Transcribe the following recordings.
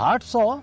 800?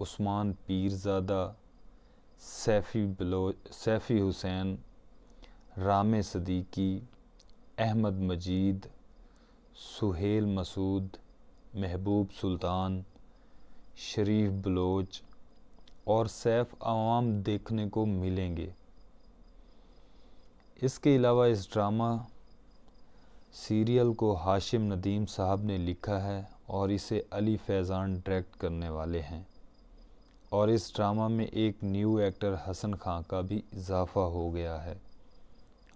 عثمان پیرزادہ، سیفی حسین، رام صدیقی، احمد مجید، سہیل مسعود، محبوب سلطان، شریف بلوچ اور سیف عوام دیکھنے کو ملیں گے۔ اس کے علاوہ اس ڈرامہ سیریل کو ہاشم ندیم صاحب نے لکھا ہے اور اسے علی فیضان ڈائریکٹ کرنے والے ہیں، اور اس ڈرامہ میں ایک نیو ایکٹر حسن خان کا بھی اضافہ ہو گیا ہے۔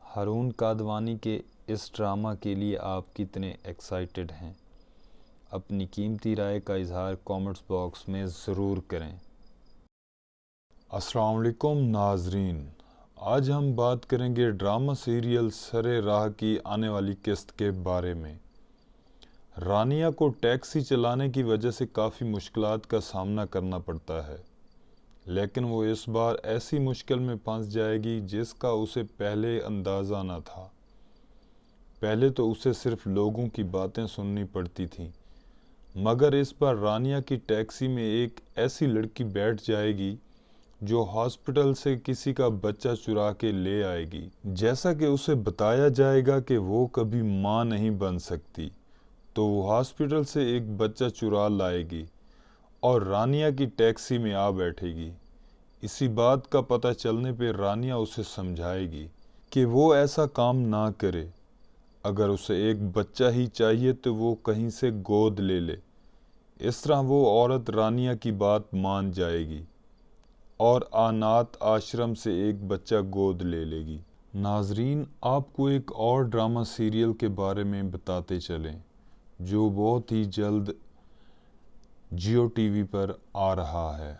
ہارون کادوانی کے اس ڈرامہ کے لیے آپ کتنے ایکسائٹڈ ہیں؟ اپنی قیمتی رائے کا اظہار کامنٹس باکس میں ضرور کریں۔ السلام علیکم ناظرین، آج ہم بات کریں گے ڈرامہ سیریل سر راہ کی آنے والی قسط کے بارے میں۔ رانیہ کو ٹیکسی چلانے کی وجہ سے کافی مشکلات کا سامنا کرنا پڑتا ہے، لیکن وہ اس بار ایسی مشکل میں پھنس جائے گی جس کا اسے پہلے اندازہ نہ تھا۔ پہلے تو اسے صرف لوگوں کی باتیں سننی پڑتی تھیں، مگر اس بار رانیہ کی ٹیکسی میں ایک ایسی لڑکی بیٹھ جائے گی جو ہاسپٹل سے کسی کا بچہ چرا کے لے آئے گی۔ جیسا کہ اسے بتایا جائے گا کہ وہ کبھی ماں نہیں بن سکتی، تو وہ ہاسپٹل سے ایک بچہ چرا لائے گی اور رانیہ کی ٹیکسی میں آ بیٹھے گی۔ اسی بات کا پتہ چلنے پہ رانیہ اسے سمجھائے گی کہ وہ ایسا کام نہ کرے، اگر اسے ایک بچہ ہی چاہیے تو وہ کہیں سے گود لے لے۔ اس طرح وہ عورت رانیہ کی بات مان جائے گی اور اناتھ آشرم سے ایک بچہ گود لے لے گی۔ ناظرین، آپ کو ایک اور ڈرامہ سیریل کے بارے میں بتاتے چلیں جو بہت ہی جلد جیو ٹی وی پر آ رہا ہے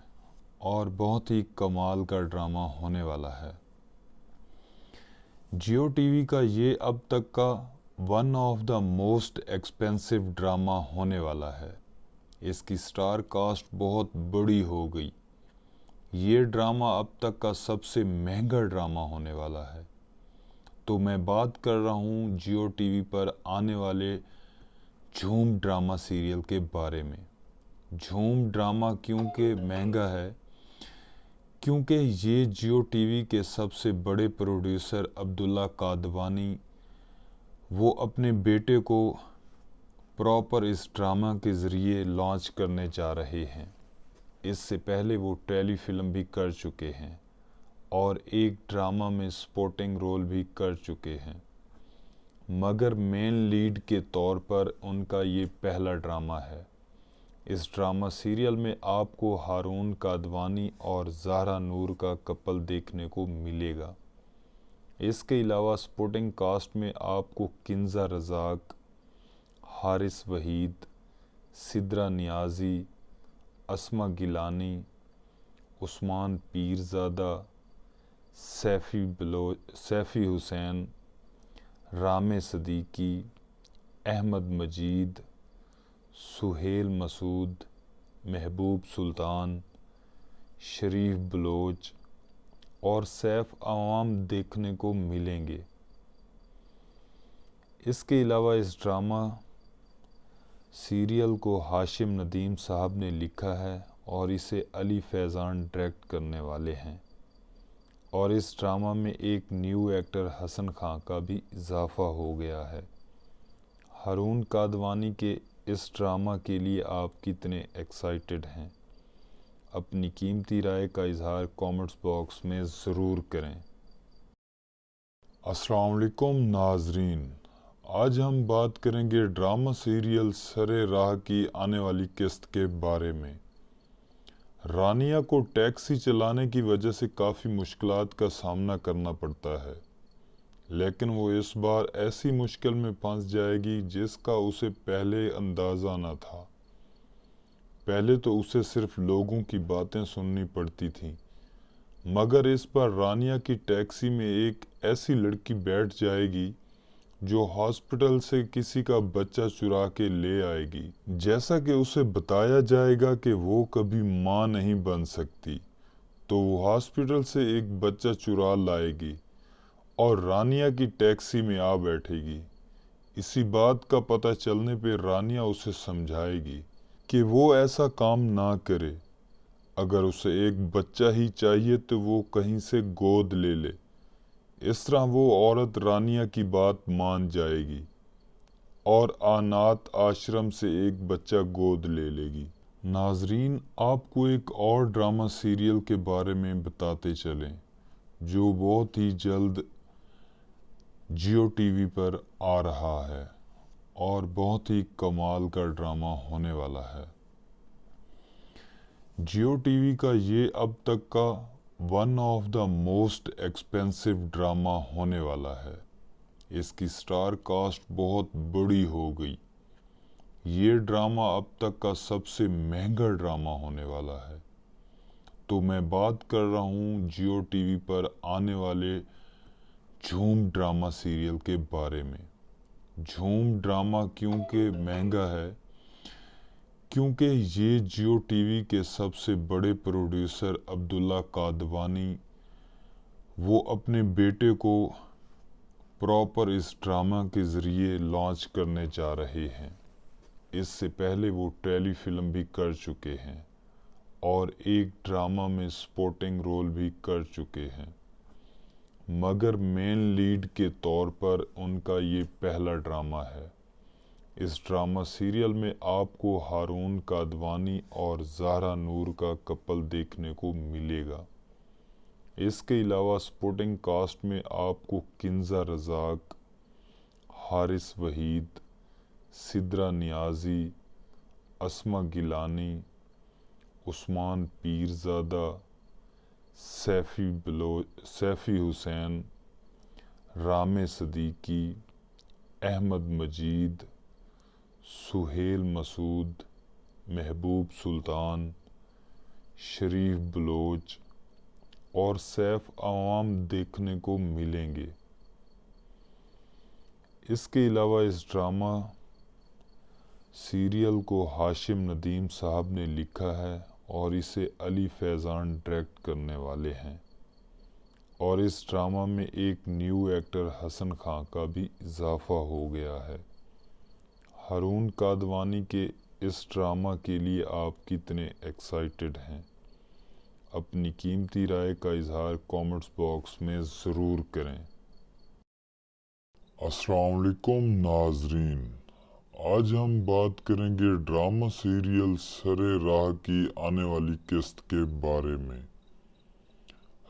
اور بہت ہی کمال کا ڈرامہ ہونے والا ہے۔ جیو ٹی وی کا یہ اب تک کا one of the most expensive drama ہونے والا ہے۔ اس کی سٹار کاسٹ بہت بڑی ہو گئی۔ یہ ڈرامہ اب تک کا سب سے مہنگا ڈرامہ ہونے والا ہے۔ تو میں بات کر رہا ہوں جیو ٹی وی پر آنے والے جھوم ڈرامہ سیریل کے بارے میں۔ جھوم ڈرامہ کیونکہ مہنگا ہے کیونکہ یہ جیو ٹی وی کے سب سے بڑے پروڈیوسر عبداللہ کادوانی وہ اپنے بیٹے کو پراپر اس ڈرامہ کے ذریعے لانچ کرنے جا رہے ہیں۔ اس سے پہلے وہ ٹیلی فلم بھی کر چکے ہیں اور ایک ڈرامہ میں سپورٹنگ رول بھی کر چکے ہیں، مگر مین لیڈ کے طور پر ان کا یہ پہلا ڈرامہ ہے۔ اس ڈرامہ سیریل میں آپ کو ہارون کادوانی اور زہرا نور کا کپل دیکھنے کو ملے گا۔ اس کے علاوہ سپورٹنگ کاسٹ میں آپ کو کنزا رزاق، حارث وحید، سدرا نیازی، اسما گیلانی، عثمان پیرزادہ، سیفی حسین، رام صدیقی، احمد مجید، سہیل مسعود، محبوب سلطان، شریف بلوچ اور سیف عوام دیکھنے کو ملیں گے۔ اس کے علاوہ اس ڈرامہ سیریل کو ہاشم ندیم صاحب نے لکھا ہے اور اسے علی فیضان ڈائریکٹ کرنے والے ہیں، اور اس ڈرامہ میں ایک نیو ایکٹر حسن خان کا بھی اضافہ ہو گیا ہے۔ ہارون کادوانی کے اس ڈرامہ کے لیے آپ کتنے ایکسائٹڈ ہیں؟ اپنی قیمتی رائے کا اظہار کامنٹس باکس میں ضرور کریں۔ السلام علیکم ناظرین، آج ہم بات کریں گے ڈرامہ سیریل سر راہ کی آنے والی قسط کے بارے میں۔ رانیہ کو ٹیکسی چلانے کی وجہ سے کافی مشکلات کا سامنا کرنا پڑتا ہے، لیکن وہ اس بار ایسی مشکل میں پھنس جائے گی جس کا اسے پہلے اندازہ نہ تھا۔ پہلے تو اسے صرف لوگوں کی باتیں سننی پڑتی تھیں، مگر اس بار رانیہ کی ٹیکسی میں ایک ایسی لڑکی بیٹھ جائے گی جو ہاسپٹل سے کسی کا بچہ چرا کے لے آئے گی۔ جیسا کہ اسے بتایا جائے گا کہ وہ کبھی ماں نہیں بن سکتی، تو وہ ہاسپٹل سے ایک بچہ چرا لائے گی اور رانیہ کی ٹیکسی میں آ بیٹھے گی۔ اسی بات کا پتہ چلنے پہ رانیہ اسے سمجھائے گی کہ وہ ایسا کام نہ کرے، اگر اسے ایک بچہ ہی چاہیے تو وہ کہیں سے گود لے لے، اس طرح وہ عورت رانیہ کی بات مان جائے گی اور انات آشرم سے ایک بچہ گود لے لے گی۔ ناظرین، آپ کو ایک اور ڈرامہ سیریل کے بارے میں بتاتے چلیں جو بہت ہی جلد جیو ٹی وی پر آ رہا ہے اور بہت ہی کمال کا ڈرامہ ہونے والا ہے۔ جیو ٹی وی کا یہ اب تک کا one of the most expensive drama ہونے والا ہے۔ اس کی سٹار کاسٹ بہت بڑی ہو گئی۔ یہ ڈرامہ اب تک کا سب سے مہنگا ڈرامہ ہونے والا ہے۔ تو میں بات کر رہا ہوں جیو ٹی وی پر آنے والے جھوم ڈرامہ سیریل کے بارے میں۔ جھوم ڈرامہ کیونکہ مہنگا ہے کیونکہ یہ جیو ٹی وی کے سب سے بڑے پروڈیوسر عبداللہ قادوانی وہ اپنے بیٹے کو پراپر اس ڈرامہ کے ذریعے لانچ کرنے جا رہے ہیں۔ اس سے پہلے وہ ٹیلی فلم بھی کر چکے ہیں اور ایک ڈرامہ میں سپورٹنگ رول بھی کر چکے ہیں، مگر مین لیڈ کے طور پر ان کا یہ پہلا ڈرامہ ہے۔ اس ڈرامہ سیریل میں آپ کو ہارون قادوانی اور زہرا نور کا کپل دیکھنے کو ملے گا۔ اس کے علاوہ سپورٹنگ کاسٹ میں آپ کو کنزا رزاق، حارث وحید، سدرا نیازی، اسما گیلانی، عثمان پیرزادہ، سیفی حسین، رام صدیقی، احمد مجید، سہیل مسعود، محبوب سلطان، شریف بلوچ اور سیف عوام دیکھنے کو ملیں گے۔ اس کے علاوہ اس ڈرامہ سیریل کو ہاشم ندیم صاحب نے لکھا ہے اور اسے علی فیضان ڈائریکٹ کرنے والے ہیں، اور اس ڈرامہ میں ایک نیو ایکٹر حسن خان کا بھی اضافہ ہو گیا ہے۔ ہارون قادوانی کے اس ڈرامہ کے لیے آپ کتنے ایکسائٹڈ ہیں؟ اپنی قیمتی رائے کا اظہار کامنٹس باکس میں ضرور کریں۔ السلام علیکم ناظرین، آج ہم بات کریں گے ڈرامہ سیریل سرے راہ کی آنے والی قسط کے بارے میں۔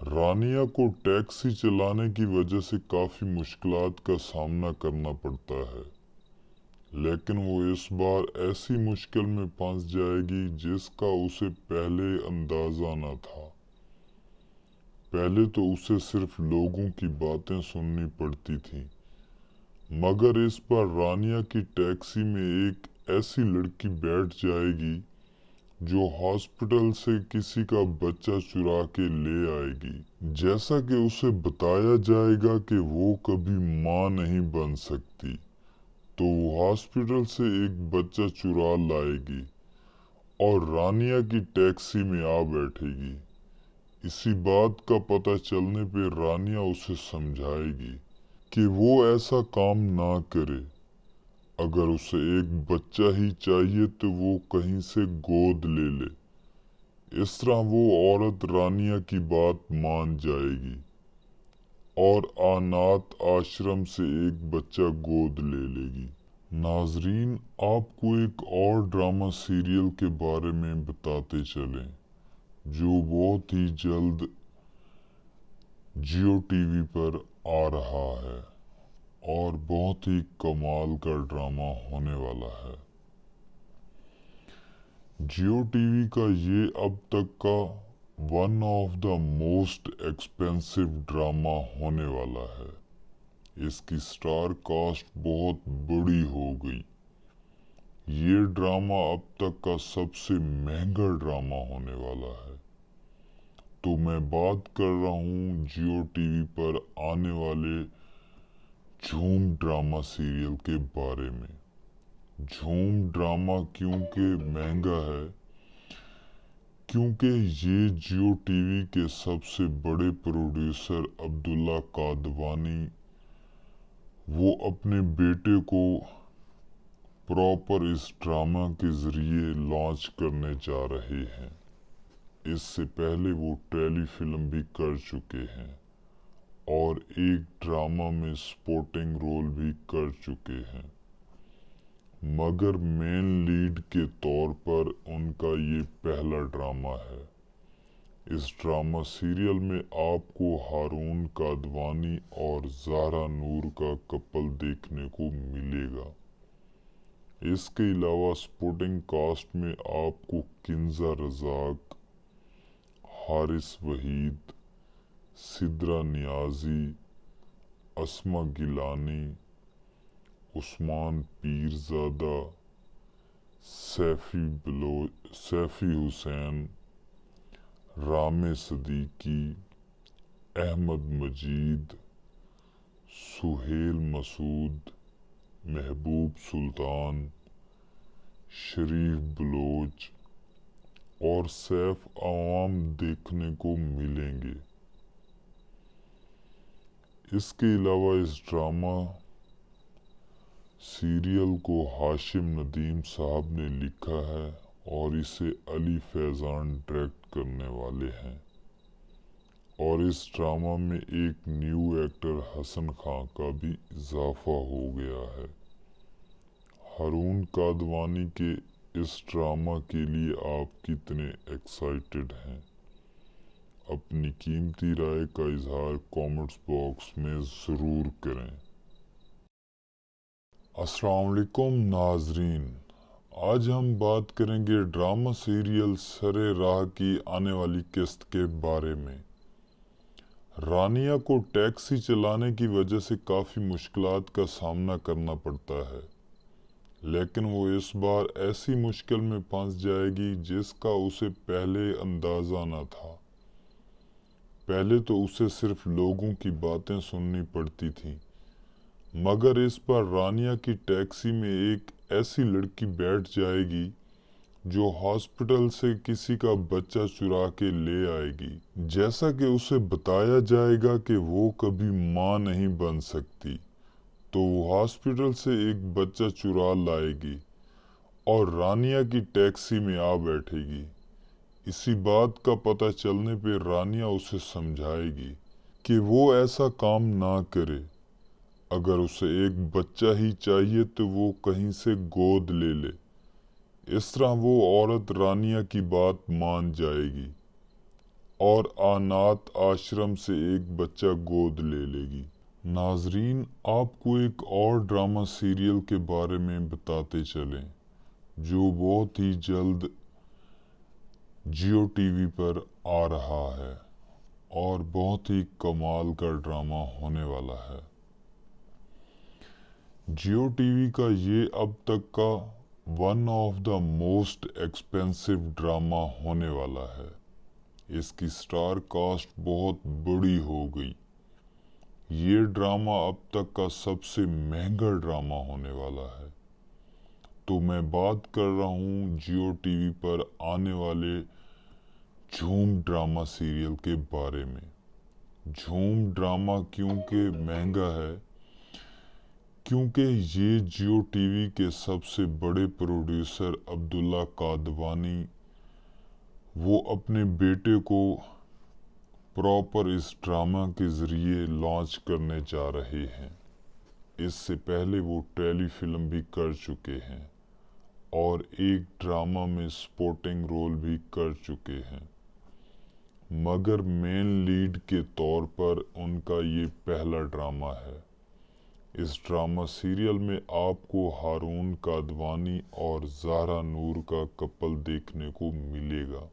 رانیہ کو ٹیکسی چلانے کی وجہ سے کافی مشکلات کا سامنا کرنا پڑتا ہے، لیکن وہ اس بار ایسی مشکل میں پھنس جائے گی جس کا اسے پہلے اندازہ نہ تھا۔ پہلے تو اسے صرف لوگوں کی باتیں سننی پڑتی تھیں، مگر اس بار رانیہ کی ٹیکسی میں ایک ایسی لڑکی بیٹھ جائے گی جو ہاسپٹل سے کسی کا بچہ چرا کے لے آئے گی۔ جیسا کہ اسے بتایا جائے گا کہ وہ کبھی ماں نہیں بن سکتی، تو وہ ہاسپٹل سے ایک بچہ چرا لائے گی اور رانیہ کی ٹیکسی میں آ بیٹھے گی۔ اسی بات کا پتہ چلنے پہ رانیہ اسے سمجھائے گی کہ وہ ایسا کام نہ کرے۔ اگر اسے ایک بچہ ہی چاہیے تو وہ کہیں سے گود لے لے۔ اس طرح وہ عورت رانیہ کی بات مان جائے گی اور انات آشرم سے ایک بچہ گود لے لے گی۔ ناظرین، آپ کو ایک اور ڈرامہ سیریل کے بارے میں بتاتے چلیں جو بہت ہی جلد جیو ٹی وی پر آ رہا ہے اور بہت ہی کمال کا ڈرامہ ہونے والا ہے۔ جیو ٹی وی کا یہ اب تک کا one of the most expensive drama ہونے والا ہے۔ اس کی سٹار کاسٹ بہت بڑی ہو گئی۔ یہ ڈرامہ اب تک کا سب سے مہنگا ڈرامہ ہونے والا ہے۔ تو میں بات کر رہا ہوں جیو ٹی وی پر آنے والے جھوم ڈرامہ سیریل کے بارے میں۔ جھوم ڈرامہ کیونکہ مہنگا ہے کیونکہ یہ جیو ٹی وی کے سب سے بڑے پروڈیوسر عبداللہ قادوانی وہ اپنے بیٹے کو پر اس ڈرامہ کے ذریعے لانچ کرنے جا رہے ہیں۔ اس سے پہلے وہ ٹیلی فلم بھی کر چکے ہیں اور ایک ڈرامہ میں سپورٹنگ رول بھی کر چکے ہیں، مگر مین لیڈ کے طور پر ان کا یہ پہلا ڈرامہ ہے۔ اس ڈرامہ سیریل میں آپ کو ہارون کادوانی اور زہرا نور کا کپل دیکھنے کو ملے گا۔ اس کے علاوہ سپورٹنگ کاسٹ میں آپ کو کنزا رزاق، حارث وحید، سدرا نیازی، اسما گیلانی، عثمان پیرزادہ، سیفی حسین، رام صدیقی، احمد مجید، سہیل مسعود، محبوب سلطان، شریف بلوچ اور سیف عوام دیکھنے کو ملیں گے۔ اس کے علاوہ اس ڈرامہ سیریل کو ہاشم ندیم صاحب نے لکھا ہے اور اسے علی فیضان ڈائریکٹ کرنے والے ہیں، اور اس ڈرامہ میں ایک نیو ایکٹر حسن خان کا بھی اضافہ ہو گیا ہے۔ ہارون کادوانی کے اس ڈرامہ کے لیے آپ کتنے ایکسائٹڈ ہیں؟ اپنی قیمتی رائے کا اظہار کامنٹس باکس میں ضرور کریں۔ السلام علیکم ناظرین، آج ہم بات کریں گے ڈرامہ سیریل سر راہ کی آنے والی قسط کے بارے میں۔ رانیہ کو ٹیکسی چلانے کی وجہ سے کافی مشکلات کا سامنا کرنا پڑتا ہے، لیکن وہ اس بار ایسی مشکل میں پھنس جائے گی جس کا اسے پہلے اندازہ نہ تھا۔ پہلے تو اسے صرف لوگوں کی باتیں سننی پڑتی تھیں، مگر اس بار رانیہ کی ٹیکسی میں ایک ایسی لڑکی بیٹھ جائے گی جو ہاسپٹل سے کسی کا بچہ چرا کے لے آئے گی۔ جیسا کہ اسے بتایا جائے گا کہ وہ کبھی ماں نہیں بن سکتی، تو وہ ہاسپٹل سے ایک بچہ چرا لائے گی اور رانیہ کی ٹیکسی میں آ بیٹھے گی۔ اسی بات کا پتہ چلنے پہ رانیہ اسے سمجھائے گی کہ وہ ایسا کام نہ کرے، اگر اسے ایک بچہ ہی چاہیے تو وہ کہیں سے گود لے لے۔ اس طرح وہ عورت رانیہ کی بات مان جائے گی اور اناتھ آشرم سے ایک بچہ گود لے لے گی۔ ناظرین، آپ کو ایک اور ڈرامہ سیریل کے بارے میں بتاتے چلیں جو بہت ہی جلد جیو ٹی وی پر آ رہا ہے اور بہت ہی کمال کا ڈرامہ ہونے والا ہے۔ جیو ٹی وی کا یہ اب تک کا one of the most expensive drama ہونے والا ہے۔ اس کی سٹار کاسٹ بہت بڑی ہو گئی۔ یہ ڈرامہ اب تک کا سب سے مہنگا ڈرامہ ہونے والا ہے۔ تو میں بات کر رہا ہوں جیو ٹی وی پر آنے والے جھوم ڈرامہ سیریل کے بارے میں۔ جھوم ڈرامہ کیونکہ مہنگا ہے، کیونکہ یہ جیو ٹی وی کے سب سے بڑے پروڈیوسر عبداللہ کادوانی وہ اپنے بیٹے کو پراپر اس ڈرامہ کے ذریعے لانچ کرنے جا رہے ہیں۔ اس سے پہلے وہ ٹیلی فلم بھی کر چکے ہیں اور ایک ڈرامہ میں سپورٹنگ رول بھی کر چکے ہیں، مگر مین لیڈ کے طور پر ان کا یہ پہلا ڈرامہ ہے۔ اس ڈرامہ سیریل میں آپ کو ہارون کادوانی اور زہرا نور کا کپل دیکھنے کو ملے گا۔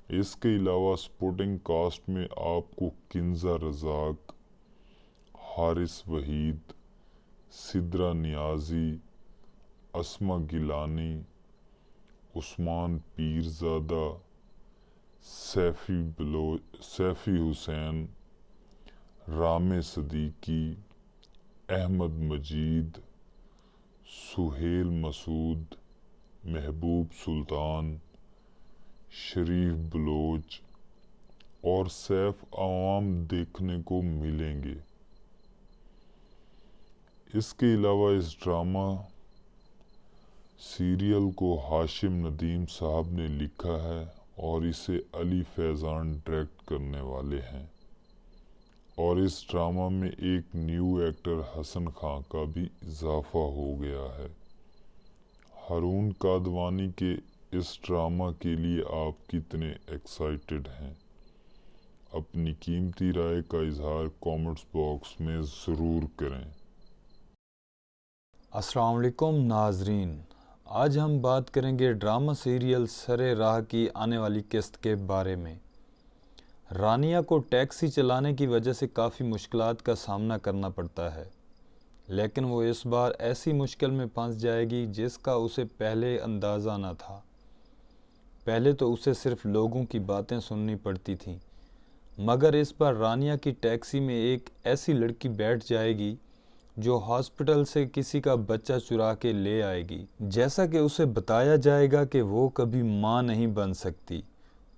اس کے علاوہ سپورٹنگ کاسٹ میں آپ کو کنزا رزاق، حارث وحید، سدرا نیازی، اسما گیلانی، عثمان پیرزادہ، سیفی حسین، رام صدیقی، احمد مجید، سہیل مسعود، محبوب سلطان، شریف بلوچ اور سیف عوام دیکھنے کو ملیں گے۔ اس کے علاوہ اس ڈرامہ سیریل کو ہاشم ندیم صاحب نے لکھا ہے اور اسے علی فیضان ڈائریکٹ کرنے والے ہیں، اور اس ڈرامہ میں ایک نیو ایکٹر حسن خان کا بھی اضافہ ہو گیا ہے۔ ہارون کادوانی کے اس ڈرامہ کے لیے آپ کتنے ایکسائٹڈ ہیں؟ اپنی قیمتی رائے کا اظہار کامنٹس باکس میں ضرور کریں۔ السلام علیکم ناظرین، آج ہم بات کریں گے ڈرامہ سیریل سر راہ کی آنے والی قسط کے بارے میں۔ رانیہ کو ٹیکسی چلانے کی وجہ سے کافی مشکلات کا سامنا کرنا پڑتا ہے، لیکن وہ اس بار ایسی مشکل میں پھنس جائے گی جس کا اسے پہلے اندازہ نہ تھا۔ پہلے تو اسے صرف لوگوں کی باتیں سننی پڑتی تھیں، مگر اس بار رانیہ کی ٹیکسی میں ایک ایسی لڑکی بیٹھ جائے گی جو ہاسپٹل سے کسی کا بچہ چرا کے لے آئے گی۔ جیسا کہ اسے بتایا جائے گا کہ وہ کبھی ماں نہیں بن سکتی،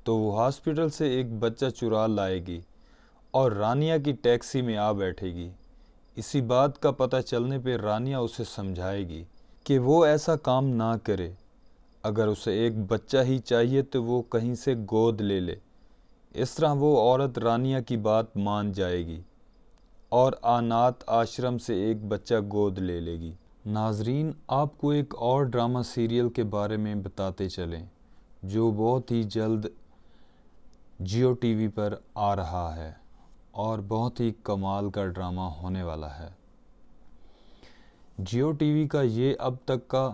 تو وہ ہاسپٹل سے ایک بچہ چرا لائے گی اور رانیہ کی ٹیکسی میں آ بیٹھے گی۔ اسی بات کا پتہ چلنے پہ رانیہ اسے سمجھائے گی کہ وہ ایسا کام نہ کرے، اگر اسے ایک بچہ ہی چاہیے تو وہ کہیں سے گود لے لے۔ اس طرح وہ عورت رانیہ کی بات مان جائے گی اور اناتھ آشرم سے ایک بچہ گود لے لے گی۔ ناظرین، آپ کو ایک اور ڈرامہ سیریل کے بارے میں بتاتے چلیں جو بہت ہی جلد جیو ٹی وی پر آ رہا ہے اور بہت ہی کمال کا ڈرامہ ہونے والا ہے۔ جیو ٹی وی کا یہ اب تک کا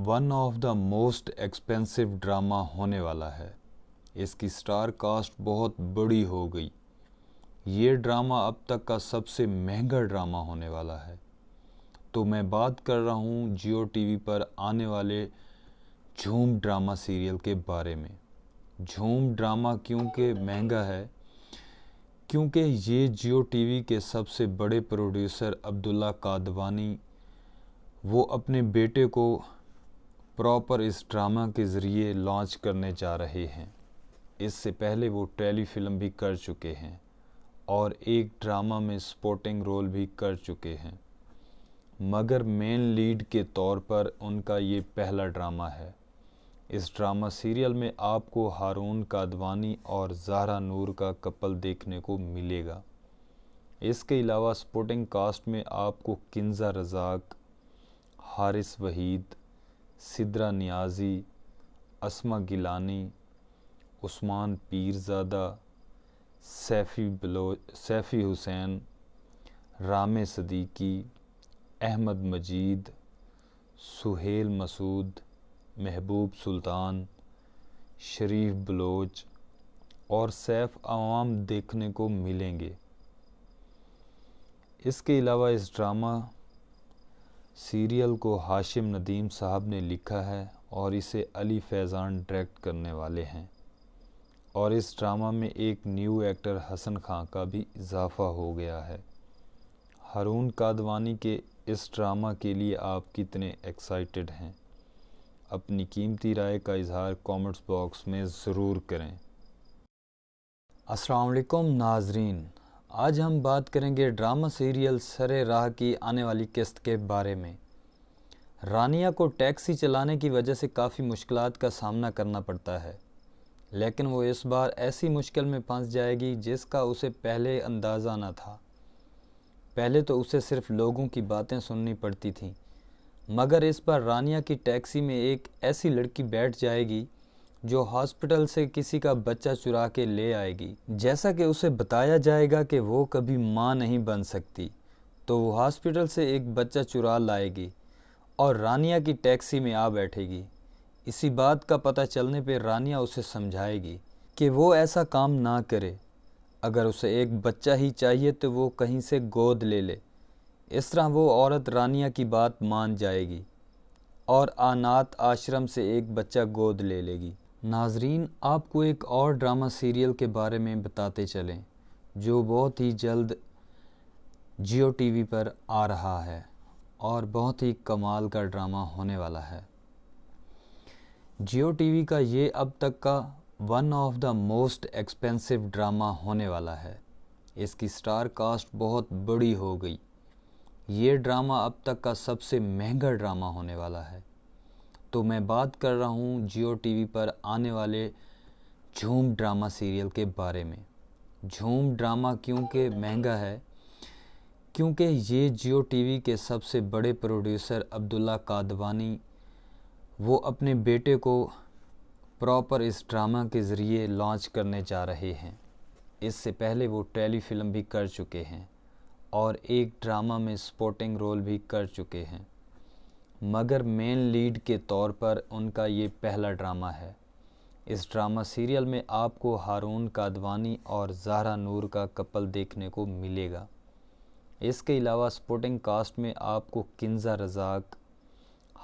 one of the most expensive drama ہونے والا ہے۔ اس کی سٹار کاسٹ بہت بڑی ہو گئی۔ یہ ڈرامہ اب تک کا سب سے مہنگا ڈرامہ ہونے والا ہے۔ تو میں بات کر رہا ہوں جیو ٹی وی پر آنے والے جھوم ڈرامہ سیریل کے بارے میں۔ جھوم ڈرامہ کیونکہ مہنگا ہے کیونکہ یہ جیو ٹی وی کے سب سے بڑے پروڈیوسر عبداللہ کادوانی وہ اپنے بیٹے کو پراپر اس ڈرامہ کے ذریعے لانچ کرنے جا رہے ہیں۔ اس سے پہلے وہ ٹیلی فلم بھی کر چکے ہیں اور ایک ڈرامہ میں سپورٹنگ رول بھی کر چکے ہیں، مگر مین لیڈ کے طور پر ان کا یہ پہلا ڈرامہ ہے۔ اس ڈرامہ سیریل میں آپ کو ہارون کادوانی اور زہرا نور کا کپل دیکھنے کو ملے گا۔ اس کے علاوہ سپورٹنگ کاسٹ میں آپ کو کنزا رزاق، حارث وحید، سدرا نیازی، اسما گیلانی، عثمان پیرزادہ، سیفی حسین، رام صدیقی، احمد مجید، سہیل مسعود، محبوب سلطان، شریف بلوچ اور سیف عوام دیکھنے کو ملیں گے۔ اس کے علاوہ اس ڈرامہ سیریل کو ہاشم ندیم صاحب نے لکھا ہے اور اسے علی فیضان ڈائریکٹ کرنے والے ہیں، اور اس ڈرامہ میں ایک نیو ایکٹر حسن خان کا بھی اضافہ ہو گیا ہے۔ ہارون کادوانی کے اس ڈرامہ کے لیے آپ کتنے ایکسائٹڈ ہیں؟ اپنی قیمتی رائے کا اظہار کامنٹس باکس میں ضرور کریں۔ السلام علیکم ناظرین، آج ہم بات کریں گے ڈرامہ سیریل سر راہ کی آنے والی قسط کے بارے میں۔ رانیہ کو ٹیکسی چلانے کی وجہ سے کافی مشکلات کا سامنا کرنا پڑتا ہے، لیکن وہ اس بار ایسی مشکل میں پھنس جائے گی جس کا اسے پہلے اندازہ نہ تھا۔ پہلے تو اسے صرف لوگوں کی باتیں سننی پڑتی تھیں، مگر اس بار رانیہ کی ٹیکسی میں ایک ایسی لڑکی بیٹھ جائے گی جو ہاسپٹل سے کسی کا بچہ چرا کے لے آئے گی۔ جیسا کہ اسے بتایا جائے گا کہ وہ کبھی ماں نہیں بن سکتی، تو وہ ہاسپٹل سے ایک بچہ چرا لائے گی اور رانیہ کی ٹیکسی میں آ بیٹھے گی۔ اسی بات کا پتہ چلنے پہ رانیہ اسے سمجھائے گی کہ وہ ایسا کام نہ کرے، اگر اسے ایک بچہ ہی چاہیے تو وہ کہیں سے گود لے لے۔ اس طرح وہ عورت رانیہ کی بات مان جائے گی اور اناتھ آشرم سے ایک بچہ گود لے لے گی۔ ناظرین، آپ کو ایک اور ڈرامہ سیریل کے بارے میں بتاتے چلیں جو بہت ہی جلد جیو ٹی وی پر آ رہا ہے اور بہت ہی کمال کا ڈرامہ ہونے والا ہے۔ جیو ٹی وی کا یہ اب تک کا one of the most expensive drama ہونے والا ہے۔ اس کی سٹار کاسٹ بہت بڑی ہو گئی۔ یہ ڈرامہ اب تک کا سب سے مہنگا ڈرامہ ہونے والا ہے۔ تو میں بات کر رہا ہوں جیو ٹی وی پر آنے والے جھوم ڈرامہ سیریل کے بارے میں۔ جھوم ڈرامہ کیونکہ مہنگا ہے کیونکہ یہ جیو ٹی وی کے سب سے بڑے پروڈیوسر عبداللہ قادوانی وہ اپنے بیٹے کو پراپر اس ڈرامہ کے ذریعے لانچ کرنے جا رہے ہیں۔ اس سے پہلے وہ ٹیلی فلم بھی کر چکے ہیں اور ایک ڈرامہ میں سپورٹنگ رول بھی کر چکے ہیں، مگر مین لیڈ کے طور پر ان کا یہ پہلا ڈرامہ ہے۔ اس ڈرامہ سیریل میں آپ کو ہارون قادوانی اور زہرا نور کا کپل دیکھنے کو ملے گا۔ اس کے علاوہ سپورٹنگ کاسٹ میں آپ کو کنزا رزاق،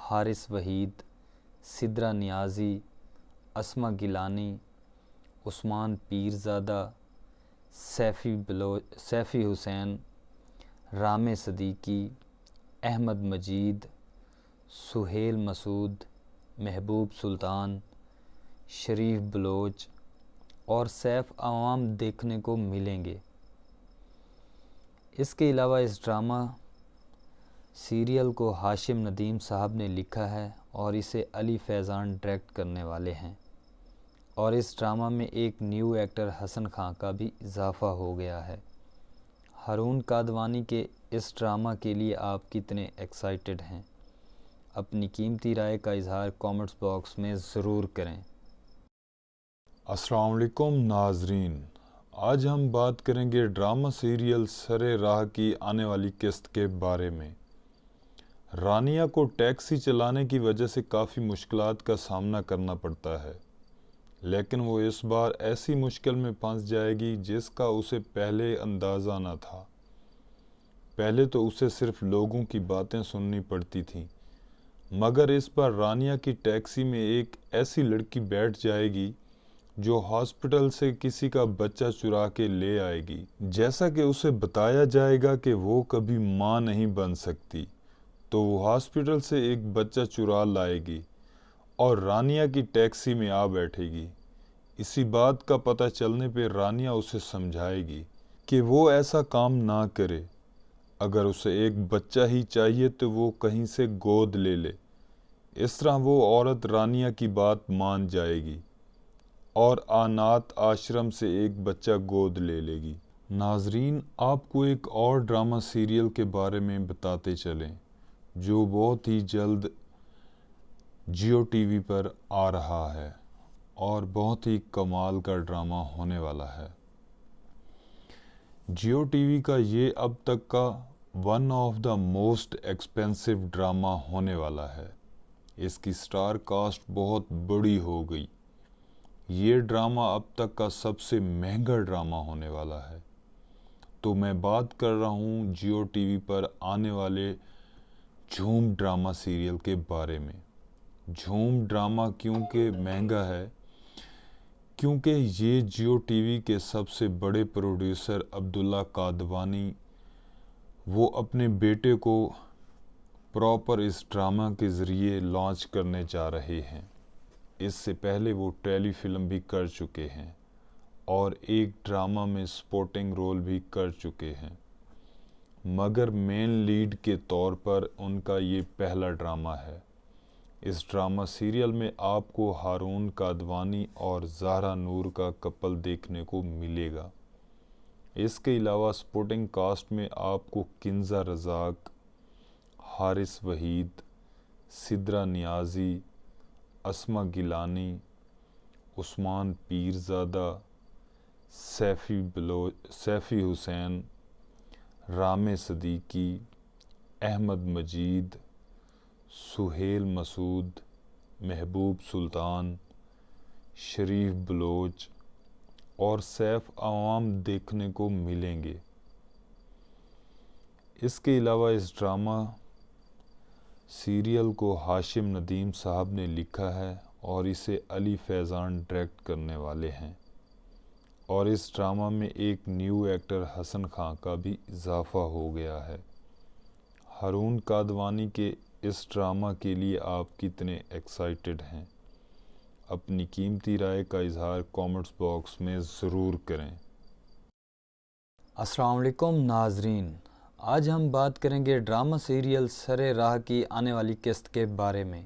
حارث وحید، سدرا نیازی، اسما گیلانی، عثمان پیرزادہ، سیفی حسین، رام صدیقی، احمد مجید، سہیل مسعود، محبوب سلطان، شریف بلوچ اور سیف عوام دیکھنے کو ملیں گے۔ اس کے علاوہ اس ڈرامہ سیریل کو ہاشم ندیم صاحب نے لکھا ہے اور اسے علی فیضان ڈائریکٹ کرنے والے ہیں، اور اس ڈرامہ میں ایک نیو ایکٹر حسن خان کا بھی اضافہ ہو گیا ہے۔ ہارون قادوانی کے اس ڈرامہ کے لیے آپ کتنے ایکسائٹڈ ہیں؟ اپنی قیمتی رائے کا اظہار کامنٹس باکس میں ضرور کریں۔ السلام علیکم ناظرین، آج ہم بات کریں گے ڈرامہ سیریل سر راہ کی آنے والی قسط کے بارے میں۔ رانیہ کو ٹیکسی چلانے کی وجہ سے کافی مشکلات کا سامنا کرنا پڑتا ہے، لیکن وہ اس بار ایسی مشکل میں پھنس جائے گی جس کا اسے پہلے اندازہ نہ تھا۔ پہلے تو اسے صرف لوگوں کی باتیں سننی پڑتی تھیں، مگر اس بار رانیہ کی ٹیکسی میں ایک ایسی لڑکی بیٹھ جائے گی جو ہاسپٹل سے کسی کا بچہ چرا کے لے آئے گی۔ جیسا کہ اسے بتایا جائے گا کہ وہ کبھی ماں نہیں بن سکتی، تو وہ ہاسپٹل سے ایک بچہ چرا لائے گی اور رانیہ کی ٹیکسی میں آ بیٹھے گی۔ اسی بات کا پتہ چلنے پہ رانیہ اسے سمجھائے گی کہ وہ ایسا کام نہ کرے، اگر اسے ایک بچہ ہی چاہیے تو وہ کہیں سے گود لے لے۔ اس طرح وہ عورت رانیہ کی بات مان جائے گی اور اناتھ آشرم سے ایک بچہ گود لے لے گی۔ ناظرین، آپ کو ایک اور ڈرامہ سیریل کے بارے میں بتاتے چلیں جو بہت ہی جلد جیو ٹی وی پر آ رہا ہے اور بہت ہی کمال کا ڈرامہ ہونے والا ہے۔ جیو ٹی وی کا یہ اب تک کا one of the most expensive drama ہونے والا ہے۔ اس کی سٹار کاسٹ بہت بڑی ہو گئی۔ یہ ڈرامہ اب تک کا سب سے مہنگا ڈرامہ ہونے والا ہے۔ تو میں بات کر رہا ہوں جیو ٹی وی پر آنے والے جھوم ڈرامہ سیریل کے بارے میں۔ جھوم ڈرامہ کیونکہ مہنگا ہے کیونکہ یہ جیو ٹی وی کے سب سے بڑے پروڈیوسر عبداللہ قادوانی وہ اپنے بیٹے کو پراپر اس ڈرامہ کے ذریعے لانچ کرنے جا رہے ہیں۔ اس سے پہلے وہ ٹیلی فلم بھی کر چکے ہیں اور ایک ڈرامہ میں سپورٹنگ رول بھی کر چکے ہیں، مگر مین لیڈ کے طور پر ان کا یہ پہلا ڈرامہ ہے۔ اس ڈرامہ سیریل میں آپ کو ہارون قادوانی اور زہرا نور کا کپل دیکھنے کو ملے گا۔ اس کے علاوہ سپورٹنگ کاسٹ میں آپ کو کنزا رزاق، حارث وحید، سدرا نیازی، اسما گیلانی، عثمان پیرزادہ، سیفی حسین، رام صدیقی، احمد مجید، سہیل مسعود، محبوب سلطان، شریف بلوچ اور سیف عوام دیکھنے کو ملیں گے۔ اس کے علاوہ اس ڈرامہ سیریل کو ہاشم ندیم صاحب نے لکھا ہے اور اسے علی فیضان ڈائریکٹ کرنے والے ہیں، اور اس ڈرامہ میں ایک نیو ایکٹر حسن خان کا بھی اضافہ ہو گیا ہے۔ ہارون قادوانی کے اس ڈرامہ کے لیے آپ کتنے ایکسائٹڈ ہیں؟ اپنی قیمتی رائے کا اظہار کامنٹس باکس میں ضرور کریں۔ السلام علیکم ناظرین، آج ہم بات کریں گے ڈرامہ سیریل سر راہ کی آنے والی قسط کے بارے میں۔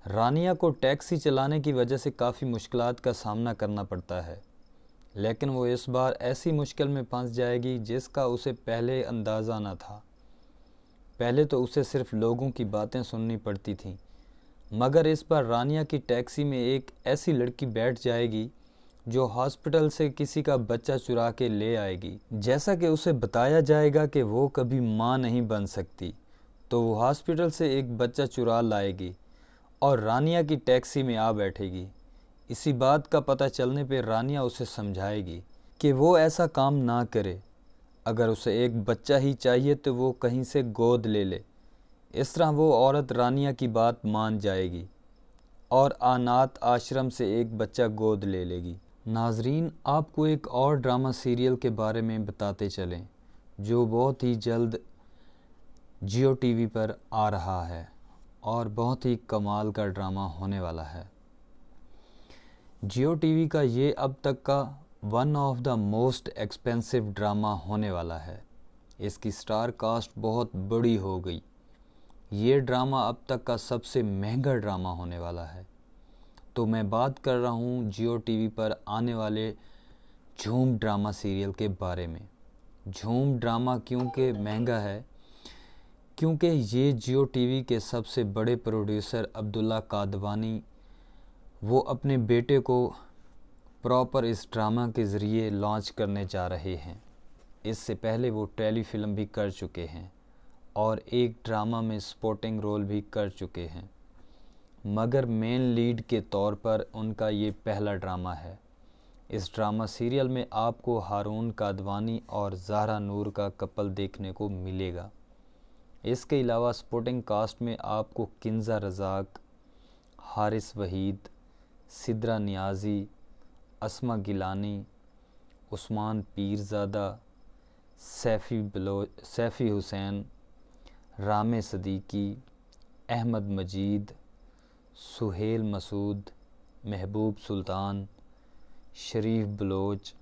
رانیہ کو ٹیکسی چلانے کی وجہ سے کافی مشکلات کا سامنا کرنا پڑتا ہے، لیکن وہ اس بار ایسی مشکل میں پھنس جائے گی جس کا اسے پہلے اندازہ نہ تھا۔ پہلے تو اسے صرف لوگوں کی باتیں سننی پڑتی تھیں، مگر اس بار رانیہ کی ٹیکسی میں ایک ایسی لڑکی بیٹھ جائے گی جو ہاسپٹل سے کسی کا بچہ چرا کے لے آئے گی۔ جیسا کہ اسے بتایا جائے گا کہ وہ کبھی ماں نہیں بن سکتی، تو وہ ہاسپٹل سے ایک بچہ چرا لائے گی اور رانیہ کی ٹیکسی میں آ بیٹھے گی۔ اسی بات کا پتہ چلنے پہ رانیہ اسے سمجھائے گی کہ وہ ایسا کام نہ کرے، اگر اسے ایک بچہ ہی چاہیے تو وہ کہیں سے گود لے لے۔ اس طرح وہ عورت رانیہ کی بات مان جائے گی اور اناتھ آشرم سے ایک بچہ گود لے لے گی۔ ناظرین، آپ کو ایک اور ڈرامہ سیریل کے بارے میں بتاتے چلیں جو بہت ہی جلد جیو ٹی وی پر آ رہا ہے اور بہت ہی کمال کا ڈرامہ ہونے والا ہے۔ جیو ٹی وی کا یہ اب تک کا one of the most expensive drama ہونے والا ہے۔ اس کی سٹار کاسٹ بہت بڑی ہو گئی۔ یہ ڈرامہ اب تک کا سب سے مہنگا ڈرامہ ہونے والا ہے۔ تو میں بات کر رہا ہوں جیو ٹی وی پر آنے والے جھوم ڈرامہ سیریل کے بارے میں۔ جھوم ڈرامہ کیونکہ مہنگا ہے کیونکہ یہ جیو ٹی وی کے سب سے بڑے پروڈیوسر عبداللہ کادوانی وہ اپنے بیٹے کو پراپر اس ڈرامہ کے ذریعے لانچ کرنے جا رہے ہیں۔ اس سے پہلے وہ ٹیلی فلم بھی کر چکے ہیں اور ایک ڈرامہ میں سپورٹنگ رول بھی کر چکے ہیں، مگر مین لیڈ کے طور پر ان کا یہ پہلا ڈرامہ ہے۔ اس ڈرامہ سیریل میں آپ کو ہارون کادوانی اور زہرا نور کا کپل دیکھنے کو ملے گا۔ اس کے علاوہ سپورٹنگ کاسٹ میں آپ کو کنزا رزاق، حارث وحید، سدرا نیازی، اسما گیلانی، عثمان پیرزادہ، سیفی حسین، رام صدیقی، احمد مجید، سہیل مسعود، محبوب سلطان، شریف بلوچ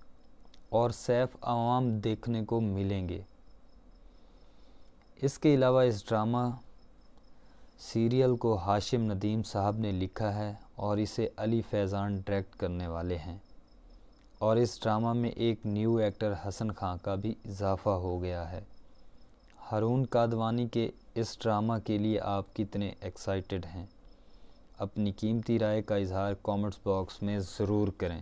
اور سیف عوام دیکھنے کو ملیں گے۔ اس کے علاوہ اس ڈرامہ سیریل کو ہاشم ندیم صاحب نے لکھا ہے اور اسے علی فیضان ڈائریکٹ کرنے والے ہیں، اور اس ڈرامہ میں ایک نیو ایکٹر حسن خان کا بھی اضافہ ہو گیا ہے۔ ہارون کادوانی کے اس ڈرامہ کے لیے آپ کتنے ایکسائٹڈ ہیں؟ اپنی قیمتی رائے کا اظہار کامنٹس باکس میں ضرور کریں۔